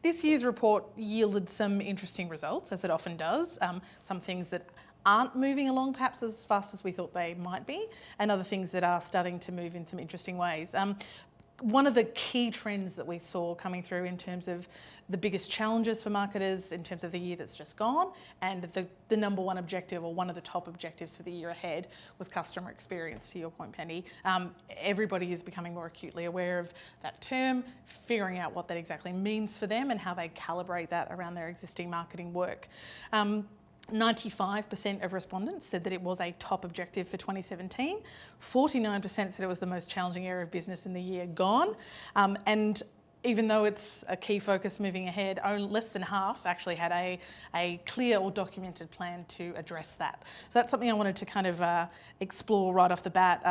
This year's report yielded some interesting results, as it often does. Some things that aren't moving along perhaps as fast as we thought they might be, and other things that are starting to move in some interesting ways. One of the key trends that we saw coming through in terms of the biggest challenges for marketers in terms of the year that's just gone, and the number one objective, or one of the top objectives for the year ahead, was customer experience, to your point, Penny. Everybody is becoming more acutely aware of that term, figuring out what that exactly means for them and how they calibrate that around their existing marketing work. 95% of respondents said that it was a top objective for 2017. 49% said it was the most challenging area of business in the year gone. And even though it's a key focus moving ahead, only less than half actually had a clear or documented plan to address that. So that's something I wanted to kind of explore right off the bat.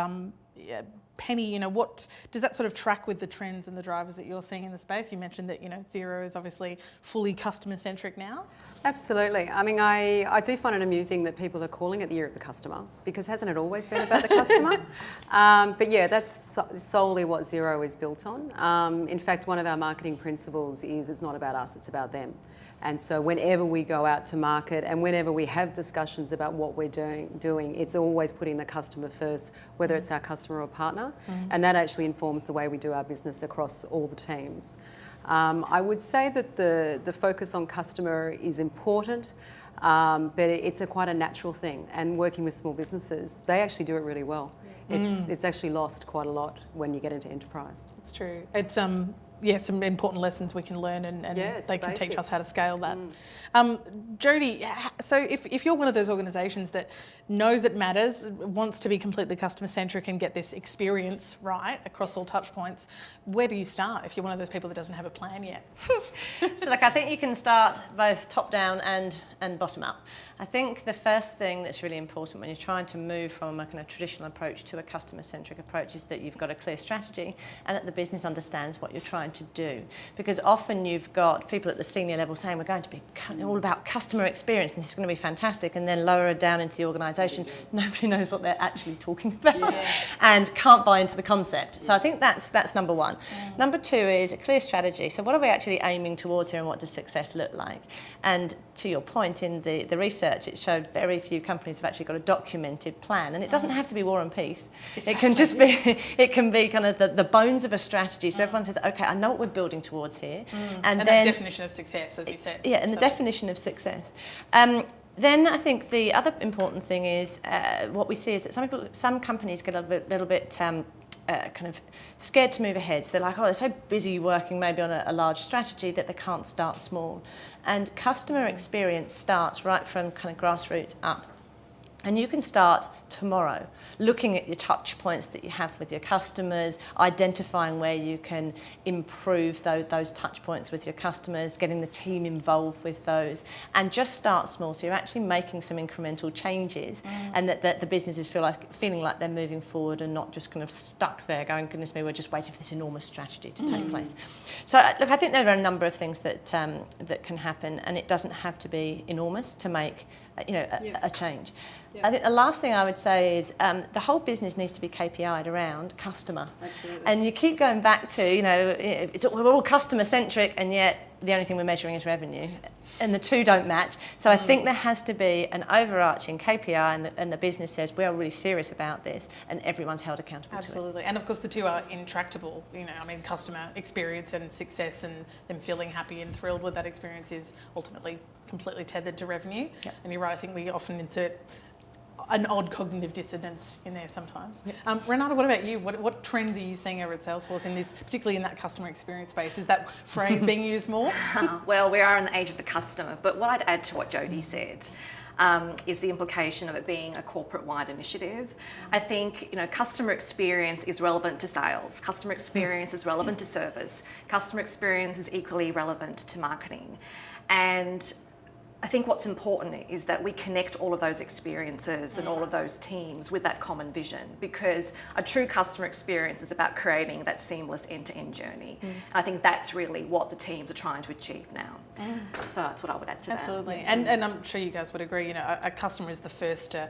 Penny, what does that sort of track with the trends and the drivers that you're seeing in the space? You mentioned that Xero is obviously fully customer centric now. Absolutely. I mean, I do find it amusing that people are calling it the year of the customer, because hasn't it always been about the customer? But yeah, that's solely what Xero is built on. In fact, one of our marketing principles is it's not about us, it's about them. And so whenever we go out to market and whenever we have discussions about what we're doing, it's always putting the customer first, whether it's our customer or partner. And that actually informs the way we do our business across all the teams. I would say that the focus on customer is important, but it's quite a natural thing. And working with small businesses, they actually do it really well. It's actually lost quite a lot when you get into enterprise. It's true. It's some important lessons we can learn, and they can teach us how to scale that. Jodie, so if you're one of those organisations that knows it matters, wants to be completely customer centric and get this experience right across all touch points, where do you start if you're one of those people that doesn't have a plan yet? So look, I think you can start both top down and bottom up. I think the first thing that's really important when you're trying to move from a kind of traditional approach to a customer centric approach is that you've got a clear strategy and that the business understands what you're trying to do. Because often you've got people at the senior level saying we're going to be all about customer experience and this is going to be fantastic, and then lower it down into the organisation, nobody knows what they're actually talking about and can't buy into the concept. So I think that's number one. Number two is a clear strategy. So what are we actually aiming towards here, and what does success look like? And to your point, in the research, it showed very few companies have actually got a documented plan, and it doesn't have to be war and peace. Exactly. It can just be, it can be kind of the bones of a strategy. So everyone says, okay, I know what we're building towards here. And then that definition of success, as you said. Yeah, and the definition of success. Then I think the other important thing is what we see is that some companies get a little bit kind of scared to move ahead. So they're like, oh, they're so busy working maybe on a large strategy that they can't start small. And customer experience starts right from kind of grassroots up. And you can start tomorrow looking at your touch points that you have with your customers, identifying where you can improve those touch points with your customers, getting the team involved with those, and just start small. So you're actually making some incremental changes, and that the business is feeling like they're moving forward and not just kind of stuck there going, goodness me, we're just waiting for this enormous strategy to take place. So look, I think there are a number of things that can happen, and it doesn't have to be enormous to make a change. I think the last thing I would say is the whole business needs to be KPI'd around customer. Absolutely. And you keep going back to, we're all customer centric, and yet the only thing we're measuring is revenue. And the two don't match. So I think there has to be an overarching KPI, and the business says we are really serious about this, and everyone's held accountable to it. Absolutely. And of course the two are intractable. Customer experience and success and them feeling happy and thrilled with that experience is ultimately completely tethered to revenue. Yep. And you're right, I think we often insert an odd cognitive dissonance in there sometimes. Yep. Renata, what about you? What trends are you seeing over at Salesforce in this, particularly in that customer experience space? Is that phrase being used more? Well, we are in the age of the customer, but what I'd add to what Jodie said is the implication of it being a corporate-wide initiative. I think customer experience is relevant to sales. Customer experience is relevant to service. Customer experience is equally relevant to marketing. And I think what's important is that we connect all of those experiences and all of those teams with that common vision, because a true customer experience is about creating that seamless end-to-end journey. And I think that's really what the teams are trying to achieve now. So that's what I would add to Absolutely. that. And I'm sure you guys would agree, you know, a customer is the first to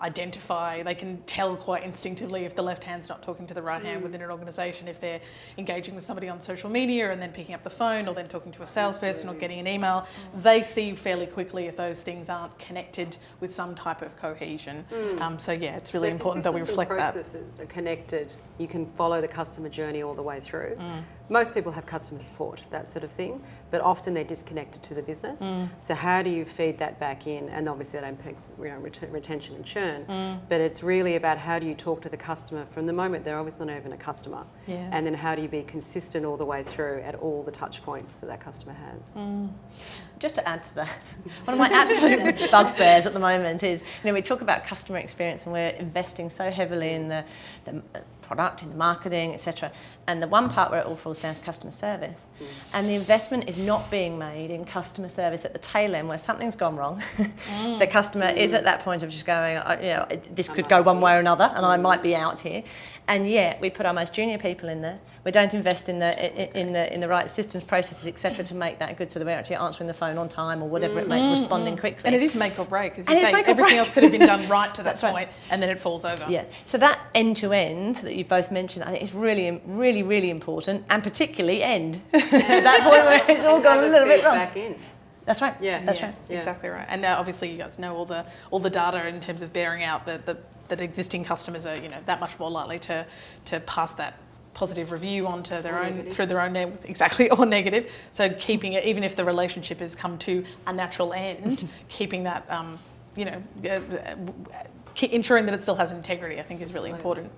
identify, they can tell quite instinctively if the left hand's not talking to the right hand within an organisation, if they're engaging with somebody on social media and then picking up the phone, or then talking to a salesperson or getting an email. They see fairly quickly if those things aren't connected with some type of cohesion. So yeah, it's really important that we reflect that. Processes are connected. You can follow the customer journey all the way through. Most people have customer support, that sort of thing, but often they're disconnected to the business. So how do you feed that back in? And obviously that impacts, you know, retention and churn. But it's really about how do you talk to the customer from the moment they're obviously not even a customer, and then how do you be consistent all the way through at all the touch points that that customer has. Just to add to that, one of my absolute bugbears at the moment is, you know, we talk about customer experience and we're investing so heavily in the product, in the marketing, etc. And the one part where it all falls down is customer service. And the investment is not being made in customer service at the tail end where something's gone wrong. The customer is at that point of just going, you know, this could go one way or another and I might be out here. And yet we put our most junior people in there. We don't invest in the right systems, processes, etc. to make that good, so that we're actually answering the phone on time or whatever it may be, responding quickly. And it is make or break, as you say. Everything else could have been done right to that point, and then it falls over. Yeah. So that end to end that you've both mentioned, I think is really, really, really important, and particularly end. That point where it's all gone a little bit wrong. Back in. That's right. Yeah. That's right. Yeah. Exactly right. And obviously, you guys know all the data in terms of bearing out that existing customers are, you know, that much more likely to pass that positive review onto their own through their own exactly, or negative. So keeping it, even if the relationship has come to a natural end, keeping that you know, ensuring that it still has integrity, I think is really important.